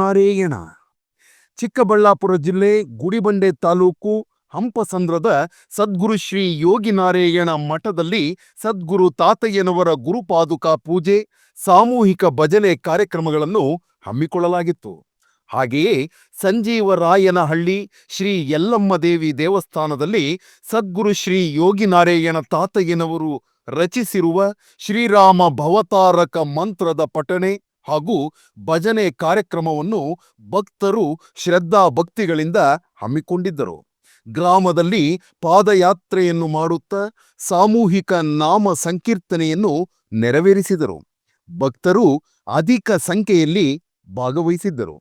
ಯೋಗಿನಾರಾಯಣ. ಚಿಕ್ಕಬಳ್ಳಾಪುರ ಜಿಲ್ಲೆ ಗುಡಿಬಂಡೆ ತಾಲೂಕು ಹಂಪಸಂದ್ರದ ಸದ್ಗುರು ಶ್ರೀ ಯೋಗಿನಾರಾಯಣ ಮಠದಲ್ಲಿ ಸದ್ಗುರು ತಾತಯ್ಯನವರ ಗುರುಪಾದುಕಾ ಪೂಜೆ, ಸಾಮೂಹಿಕ ಭಜನೆ ಕಾರ್ಯಕ್ರಮಗಳನ್ನು ಹಮ್ಮಿಕೊಳ್ಳಲಾಗಿತ್ತು. ಹಾಗೆಯೇ ಸಂಜೀವರಾಯನಹಳ್ಳಿ ಶ್ರೀ ಯಲ್ಲಮ್ಮ ದೇವಿ ದೇವಸ್ಥಾನದಲ್ಲಿ ಸದ್ಗುರು ಶ್ರೀ ಯೋಗಿನಾರಾಯಣ ತಾತಯ್ಯನವರು ರಚಿಸಿರುವ ಶ್ರೀರಾಮ ಭವತಾರಕ ಮಂತ್ರದ ಪಠಣೆ ಹಾಗೂ ಭಜನೆ ಕಾರ್ಯಕ್ರಮವನ್ನು ಭಕ್ತರು ಶ್ರದ್ಧಾ ಭಕ್ತಿಗಳಿಂದ ಹಮ್ಮಿಕೊಂಡಿದ್ದರು. ಗ್ರಾಮದಲ್ಲಿ ಪಾದಯಾತ್ರೆಯನ್ನು ಮಾಡುತ್ತಾ ಸಾಮೂಹಿಕ ನಾಮ ಸಂಕೀರ್ತನೆಯನ್ನು ನೆರವೇರಿಸಿದರು. ಭಕ್ತರು ಅಧಿಕ ಸಂಖ್ಯೆಯಲ್ಲಿ ಭಾಗವಹಿಸಿದ್ದರು.